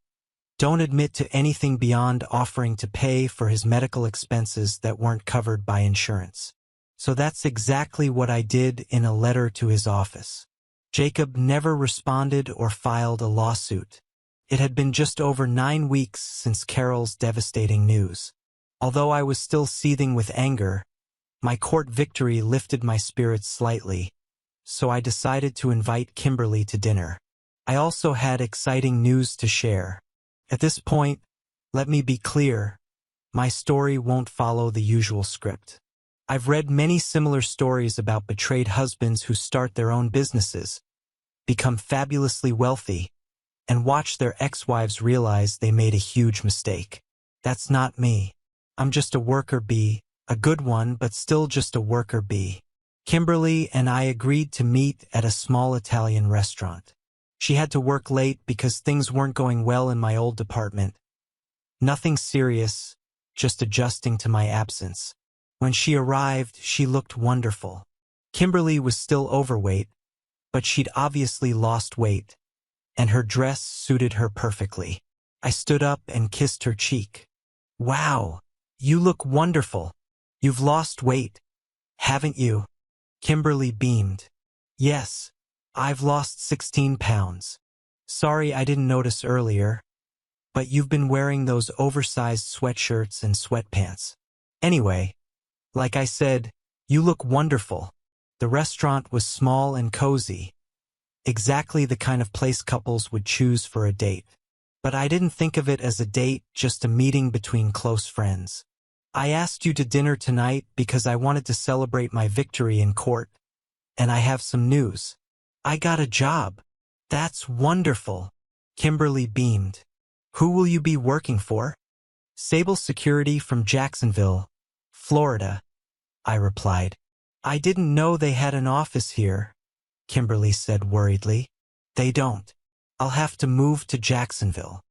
don't admit to anything beyond offering to pay for his medical expenses that weren't covered by insurance." So that's exactly what I did in a letter to his office. Jacob never responded or filed a lawsuit. It had been just over 9 weeks since Carol's devastating news. Although I was still seething with anger, my court victory lifted my spirits slightly, so I decided to invite Kimberly to dinner. I also had exciting news to share. At this point, let me be clear, my story won't follow the usual script. I've read many similar stories about betrayed husbands who start their own businesses, become fabulously wealthy, and watch their ex-wives realize they made a huge mistake. That's not me. I'm just a worker bee, a good one, but still just a worker bee. Kimberly and I agreed to meet at a small Italian restaurant. She had to work late because things weren't going well in my old department. Nothing serious, just adjusting to my absence. When she arrived, she looked wonderful. Kimberly was still overweight, but she'd obviously lost weight, and her dress suited her perfectly. I stood up and kissed her cheek. "Wow, you look wonderful. You've lost weight, haven't you?" Kimberly beamed. "Yes, I've lost 16 pounds. Sorry I didn't notice earlier, but you've been wearing those oversized sweatshirts and sweatpants. Anyway, like I said, you look wonderful." The restaurant was small and cozy, exactly the kind of place couples would choose for a date. But I didn't think of it as a date, just a meeting between close friends. "I asked you to dinner tonight because I wanted to celebrate my victory in court, and I have some news. I got a job." "That's wonderful." Kimberly beamed. "Who will you be working for?" "Sable Security from Jacksonville, Florida," I replied. "I didn't know they had an office here," Kimberly said worriedly. "They don't. I'll have to move to Jacksonville."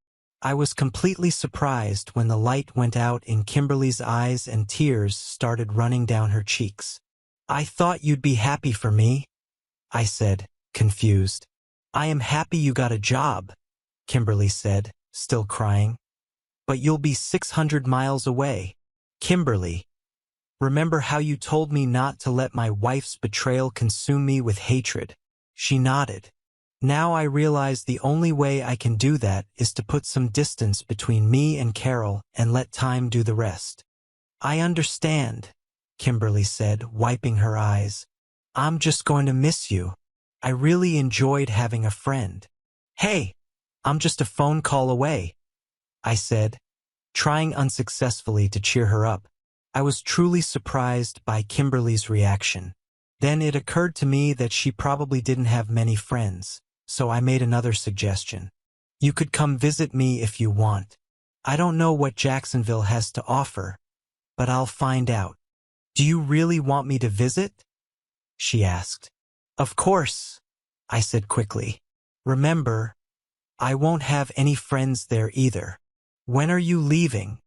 I was completely surprised when the light went out in Kimberly's eyes and tears started running down her cheeks. "I thought you'd be happy for me," I said, confused. "I am happy you got a job," Kimberly said, still crying. "But you'll be 600 miles away." "Kimberly, remember how you told me not to let my wife's betrayal consume me with hatred?" She nodded. "Now I realize the only way I can do that is to put some distance between me and Carol and let time do the rest." "I understand," Kimberly said, wiping her eyes. I'm just going to miss you. I really enjoyed having a friend. Hey, I'm just a phone call away, I said, trying unsuccessfully to cheer her up. I was truly surprised by Kimberly's reaction. Then it occurred to me that she probably didn't have many friends, so I made another suggestion. You could come visit me if you want. I don't know what Jacksonville has to offer, but I'll find out. Do you really want me to visit? She asked. Of course, I said quickly. Remember, I won't have any friends there either. When are you leaving?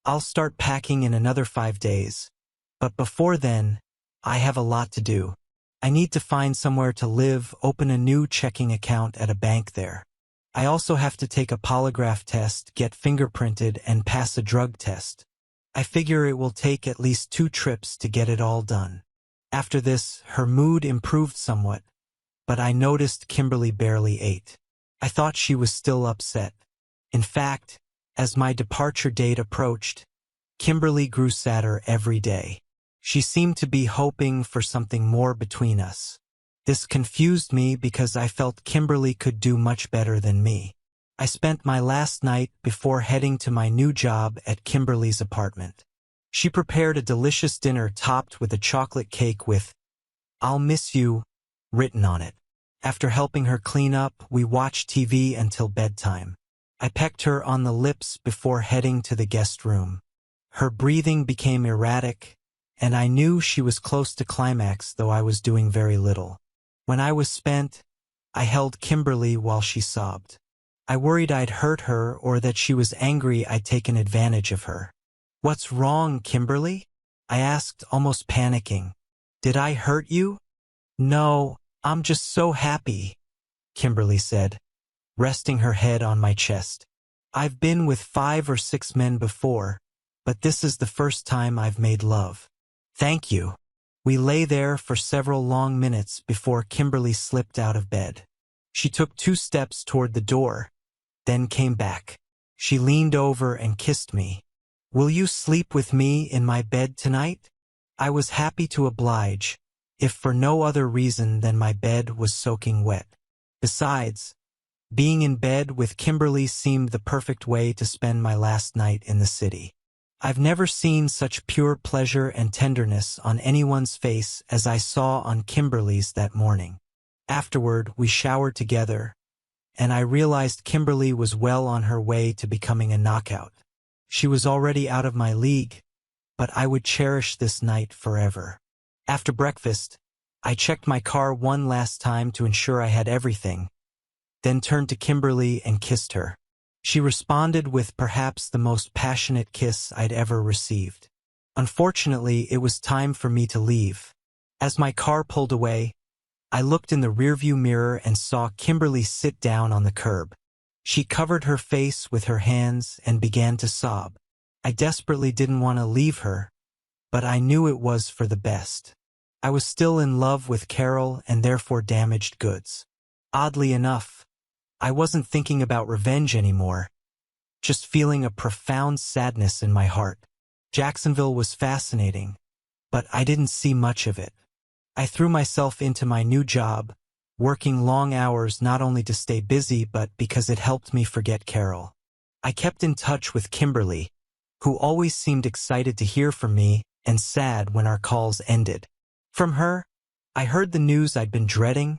I'll start packing in another 5 days. But before then, I have a lot to do. I need to find somewhere to live, open a new checking account at a bank there. I also have to take a polygraph test, get fingerprinted, and pass a drug test. I figure it will take at least 2 trips to get it all done. After this, her mood improved somewhat, but I noticed Kimberly barely ate. I thought she was still upset. In fact, as my departure date approached, Kimberly grew sadder every day. She seemed to be hoping for something more between us. This confused me because I felt Kimberly could do much better than me. I spent my last night before heading to my new job at Kimberly's apartment. She prepared a delicious dinner topped with a chocolate cake with "I'll miss you" written on it. After helping her clean up, we watched TV until bedtime. I pecked her on the lips before heading to the guest room. Her breathing became erratic, and I knew she was close to climax, though I was doing very little. When I was spent, I held Kimberly while she sobbed. I worried I'd hurt her or that she was angry I'd taken advantage of her. What's wrong, Kimberly? I asked, almost panicking. Did I hurt you? No, I'm just so happy, Kimberly said, resting her head on my chest. I've been with 5 or 6 men before, but this is the first time I've made love. Thank you. We lay there for several long minutes before Kimberly slipped out of bed. She took 2 steps toward the door, then came back. She leaned over and kissed me. Will you sleep with me in my bed tonight? I was happy to oblige, if for no other reason than my bed was soaking wet. Besides, being in bed with Kimberly seemed the perfect way to spend my last night in the city. I've never seen such pure pleasure and tenderness on anyone's face as I saw on Kimberly's that morning. Afterward, we showered together, and I realized Kimberly was well on her way to becoming a knockout. She was already out of my league, but I would cherish this night forever. After breakfast, I checked my car one last time to ensure I had everything, then turned to Kimberly and kissed her. She responded with perhaps the most passionate kiss I'd ever received. Unfortunately, it was time for me to leave. As my car pulled away, I looked in the rearview mirror and saw Kimberly sit down on the curb. She covered her face with her hands and began to sob. I desperately didn't want to leave her, but I knew it was for the best. I was still in love with Carol and therefore damaged goods. Oddly enough, I wasn't thinking about revenge anymore, just feeling a profound sadness in my heart. Jacksonville was fascinating, but I didn't see much of it. I threw myself into my new job, working long hours not only to stay busy but because it helped me forget Carol. I kept in touch with Kimberly, who always seemed excited to hear from me and sad when our calls ended. From her, I heard the news I'd been dreading.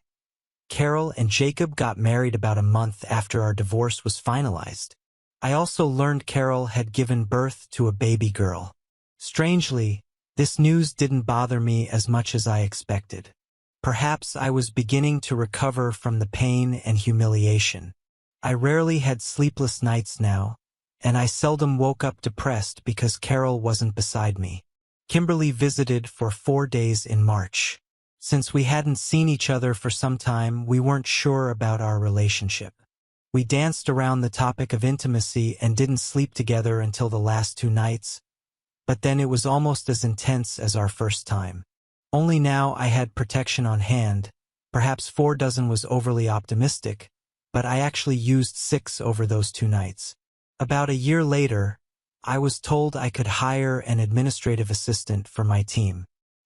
Carol and Jacob got married about a month after our divorce was finalized. I also learned Carol had given birth to a baby girl. Strangely, this news didn't bother me as much as I expected. Perhaps I was beginning to recover from the pain and humiliation. I rarely had sleepless nights now, and I seldom woke up depressed because Carol wasn't beside me. Kimberly visited for 4 days in March. Since we hadn't seen each other for some time, we weren't sure about our relationship. We danced around the topic of intimacy and didn't sleep together until the last 2 nights, but then it was almost as intense as our first time. Only now I had protection on hand. Perhaps 4 dozen was overly optimistic, but I actually used 6 over those 2 nights. About a year later, I was told I could hire an administrative assistant for my team.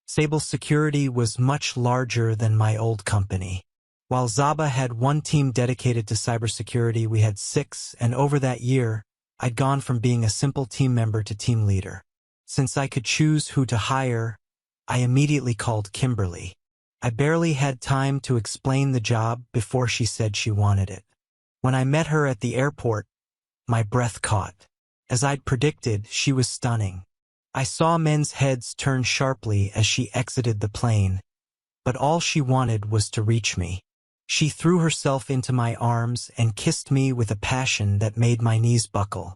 Sable's security was much larger than my old company. While Zaba had one team dedicated to cybersecurity, we had 6, and over that year, I'd gone from being a simple team member to team leader. Since I could choose who to hire, I immediately called Kimberly. I barely had time to explain the job before she said she wanted it. When I met her at the airport, my breath caught. As I'd predicted, she was stunning. I saw men's heads turn sharply as she exited the plane, but all she wanted was to reach me. She threw herself into my arms and kissed me with a passion that made my knees buckle.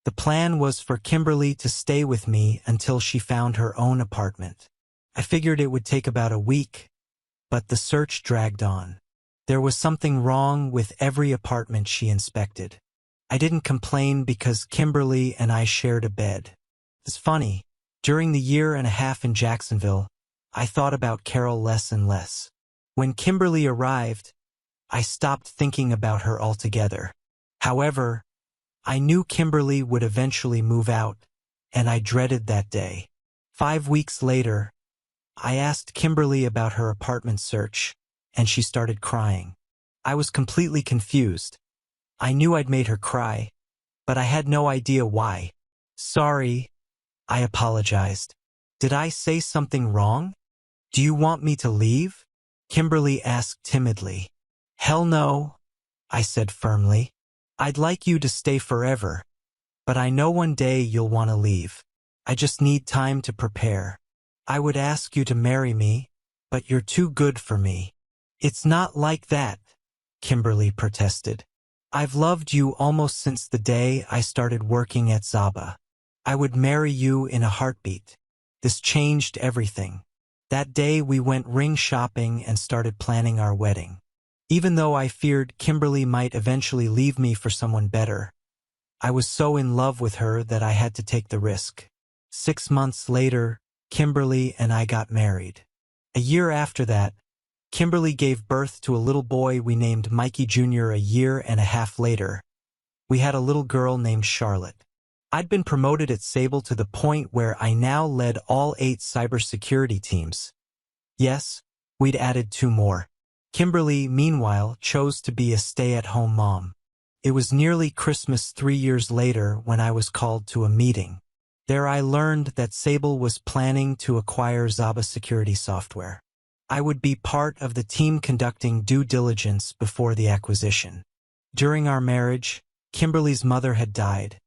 The plan was for Kimberly to stay with me until she found her own apartment. I figured it would take about a week, but the search dragged on. There was something wrong with every apartment she inspected. I didn't complain because Kimberly and I shared a bed. It's funny, during the year and a half in Jacksonville, I thought about Carol less and less. When Kimberly arrived, I stopped thinking about her altogether. However, I knew Kimberly would eventually move out, and I dreaded that day. 5 weeks later, I asked Kimberly about her apartment search, and she started crying. I was completely confused. I knew I'd made her cry, but I had no idea why. Sorry, I apologized. Did I say something wrong? Do you want me to leave? Kimberly asked timidly. Hell no, I said firmly. I'd like you to stay forever, but I know one day you'll want to leave. I just need time to prepare. I would ask you to marry me, but you're too good for me. It's not like that, Kimberly protested. I've loved you almost since the day I started working at Zaba. I would marry you in a heartbeat. This changed everything. That day we went ring shopping and started planning our wedding. Even though I feared Kimberly might eventually leave me for someone better, I was so in love with her that I had to take the risk. 6 months later, Kimberly and I got married. A year after that, Kimberly gave birth to a little boy we named Mikey Jr. A year and a half later, we had a little girl named Charlotte. I'd been promoted at Sable to the point where I now led all 8 cybersecurity teams. Yes, we'd added 2 more. Kimberly, meanwhile, chose to be a stay-at-home mom. It was nearly Christmas 3 years later when I was called to a meeting. There I learned that Sable was planning to acquire Zaba security software. I would be part of the team conducting due diligence before the acquisition. During our marriage, Kimberly's mother had died,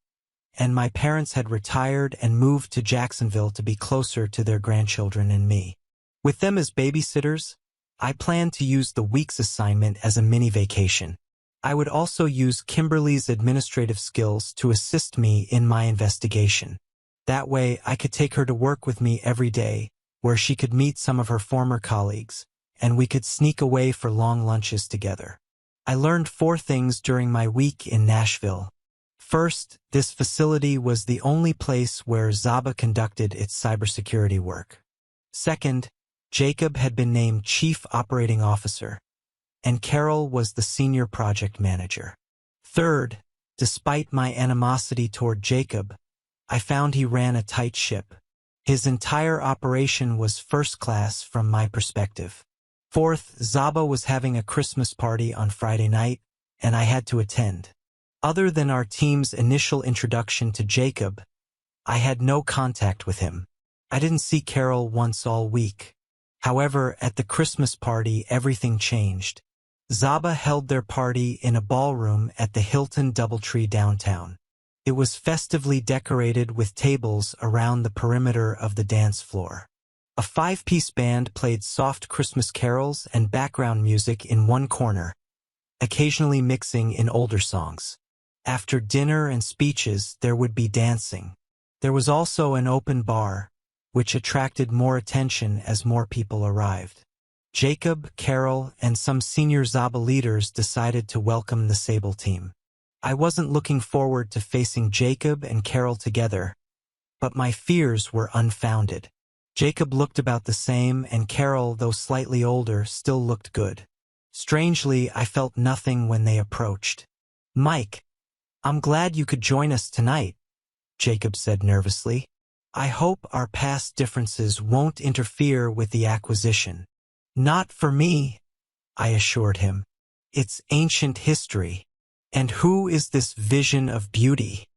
and my parents had retired and moved to Jacksonville to be closer to their grandchildren and me. With them as babysitters, I planned to use the week's assignment as a mini vacation. I would also use Kimberly's administrative skills to assist me in my investigation. That way, I could take her to work with me every day, where she could meet some of her former colleagues, and we could sneak away for long lunches together. I learned 4 things during my week in Nashville. First, this facility was the only place where Zaba conducted its cybersecurity work. Second, Jacob had been named Chief Operating Officer, and Carol was the Senior Project Manager. Third, despite my animosity toward Jacob, I found he ran a tight ship. His entire operation was first class from my perspective. Fourth, Zaba was having a Christmas party on Friday night, and I had to attend. Other than our team's initial introduction to Jacob, I had no contact with him. I didn't see Carol once all week. However, at the Christmas party, everything changed. Zaba held their party in a ballroom at the Hilton Doubletree downtown. It was festively decorated with tables around the perimeter of the dance floor. A 5-piece band played soft Christmas carols and background music in one corner, occasionally mixing in older songs. After dinner and speeches, there would be dancing. There was also an open bar, which attracted more attention as more people arrived. Jacob, Carol, and some senior Zaba leaders decided to welcome the Sable team. I wasn't looking forward to facing Jacob and Carol together, but my fears were unfounded. Jacob looked about the same, and Carol, though slightly older, still looked good. Strangely, I felt nothing when they approached. "Mike, I'm glad you could join us tonight," Jacob said nervously. I hope our past differences won't interfere with the acquisition. Not for me, I assured him. It's ancient history. And who is this vision of beauty?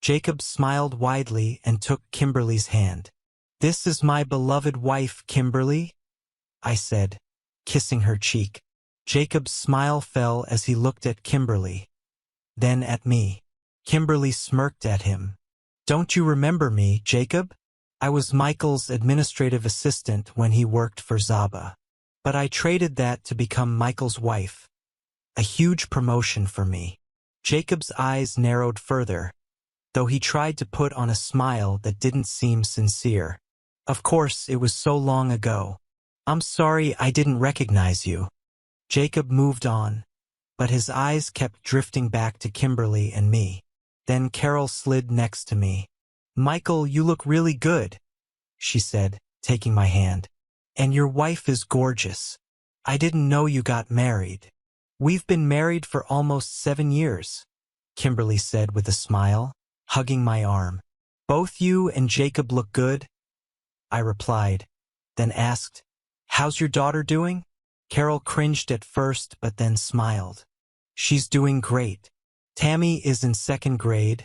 Jacob smiled widely and took Kimberly's hand. This is my beloved wife, Kimberly, I said, kissing her cheek. Jacob's smile fell as he looked at Kimberly, then at me. Kimberly smirked at him. Don't you remember me, Jacob? I was Michael's administrative assistant when he worked for Zaba. But I traded that to become Michael's wife. A huge promotion for me. Jacob's eyes narrowed further, though he tried to put on a smile that didn't seem sincere. Of course, it was so long ago. I'm sorry I didn't recognize you. Jacob moved on, but his eyes kept drifting back to Kimberly and me. Then Carol slid next to me. Michael, you look really good, she said, taking my hand. And your wife is gorgeous. I didn't know you got married. We've been married for almost 7 years, Kimberly said with a smile, hugging my arm. Both you and Jacob look good, I replied, then asked, how's your daughter doing? Carol cringed at first but then smiled. She's doing great. Tammy is in 2nd grade,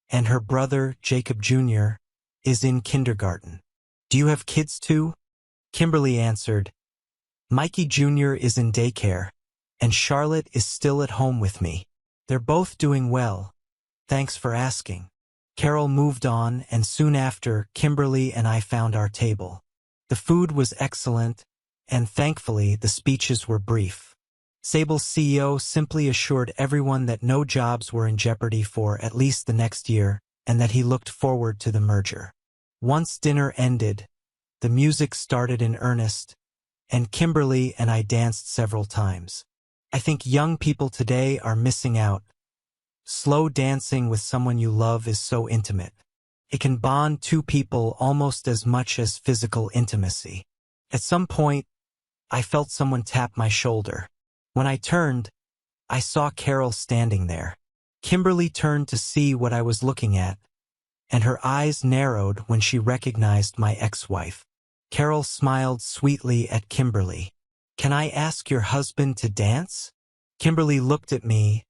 and her brother, Jacob Jr., is in kindergarten. Do you have kids too? Kimberly answered, Mikey Jr. is in daycare, and Charlotte is still at home with me. They're both doing well. Thanks for asking. Carol moved on, and soon after, Kimberly and I found our table. The food was excellent, and thankfully the speeches were brief. Sable's CEO simply assured everyone that no jobs were in jeopardy for at least the next year, and that he looked forward to the merger. Once dinner ended, the music started in earnest, and Kimberly and I danced several times. I think young people today are missing out. Slow dancing with someone you love is so intimate. It can bond two people almost as much as physical intimacy. At some point, I felt someone tap my shoulder. When I turned, I saw Carol standing there. Kimberly turned to see what I was looking at, and her eyes narrowed when she recognized my ex-wife. Carol smiled sweetly at Kimberly. Can I ask your husband to dance? Kimberly looked at me,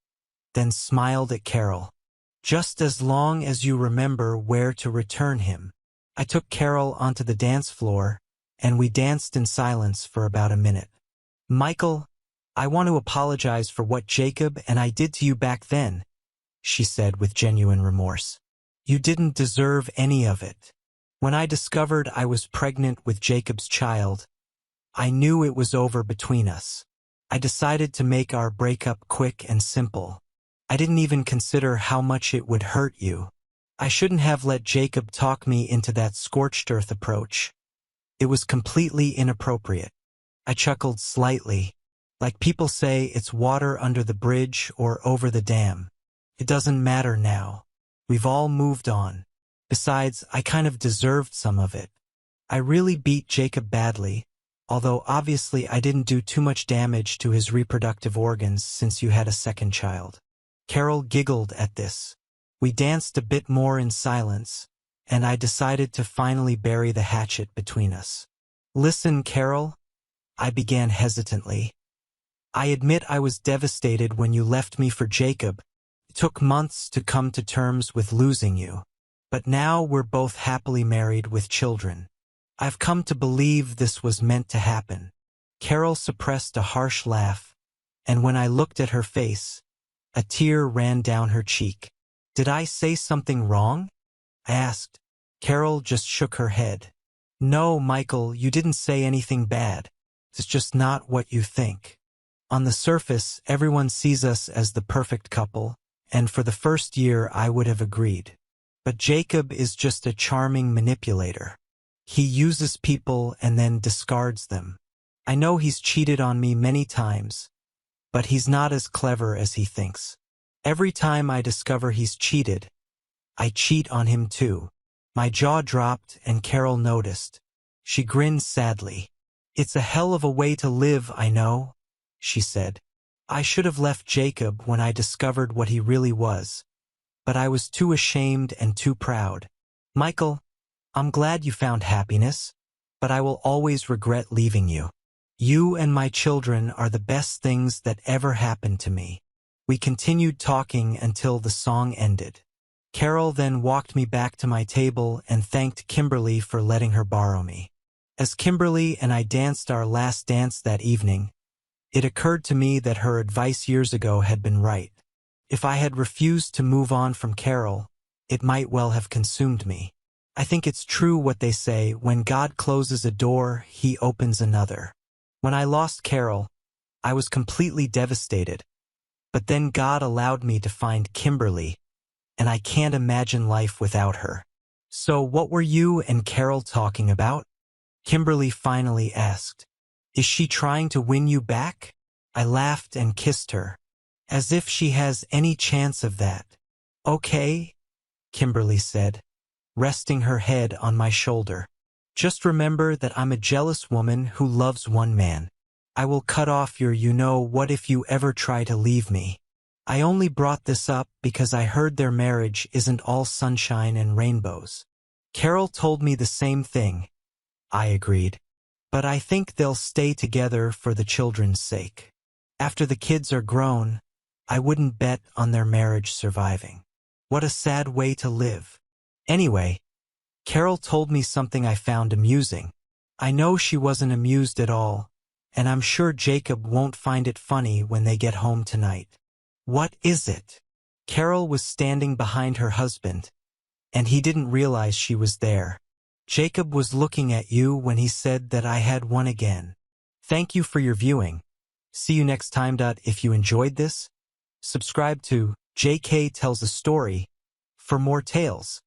then smiled at Carol. Just as long as you remember where to return him. I took Carol onto the dance floor, and we danced in silence for about a minute. Michael, I want to apologize for what Jacob and I did to you back then, she said with genuine remorse. You didn't deserve any of it. When I discovered I was pregnant with Jacob's child, I knew it was over between us. I decided to make our breakup quick and simple. I didn't even consider how much it would hurt you. I shouldn't have let Jacob talk me into that scorched earth approach. It was completely inappropriate. I chuckled slightly, like people say it's water under the bridge or over the dam. It doesn't matter now. We've all moved on. Besides, I kind of deserved some of it. I really beat Jacob badly, although obviously I didn't do too much damage to his reproductive organs since you had a second child. Carol giggled at this. We danced a bit more in silence, and I decided to finally bury the hatchet between us. Listen, Carol, I began hesitantly. I admit I was devastated when you left me for Jacob. It took months to come to terms with losing you. But now we're both happily married with children. I've come to believe this was meant to happen. Carol suppressed a harsh laugh, and when I looked at her face, a tear ran down her cheek. Did I say something wrong? I asked. Carol just shook her head. No, Michael, you didn't say anything bad. It's just not what you think. On the surface, everyone sees us as the perfect couple, and for the first year I would have agreed. But Jacob is just a charming manipulator. He uses people and then discards them. I know he's cheated on me many times, but he's not as clever as he thinks. Every time I discover he's cheated, I cheat on him too. My jaw dropped and Carol noticed. She grinned sadly. It's a hell of a way to live, I know, she said. I should have left Jacob when I discovered what he really was, but I was too ashamed and too proud. Michael, I'm glad you found happiness, but I will always regret leaving you. You and my children are the best things that ever happened to me. We continued talking until the song ended. Carol then walked me back to my table and thanked Kimberly for letting her borrow me. As Kimberly and I danced our last dance that evening, it occurred to me that her advice years ago had been right. If I had refused to move on from Carol, it might well have consumed me. I think it's true what they say, when God closes a door, he opens another. When I lost Carol, I was completely devastated. But then God allowed me to find Kimberly, and I can't imagine life without her. So what were you and Carol talking about? Kimberly finally asked. Is she trying to win you back? I laughed and kissed her, as if she has any chance of that. Okay, Kimberly said, resting her head on my shoulder. Just remember that I'm a jealous woman who loves one man. I will cut off your you-know-what if you ever try to leave me. I only brought this up because I heard their marriage isn't all sunshine and rainbows. Carol told me the same thing. I agreed. But I think they'll stay together for the children's sake. After the kids are grown, I wouldn't bet on their marriage surviving. What a sad way to live. Anyway, Carol told me something I found amusing. I know she wasn't amused at all, and I'm sure Jacob won't find it funny when they get home tonight. What is it? Carol was standing behind her husband, and he didn't realize she was there. Jacob was looking at you when he said that I had won again. Thank you for your viewing. See you next time. If you enjoyed this, subscribe to JK Tells a Story for more tales.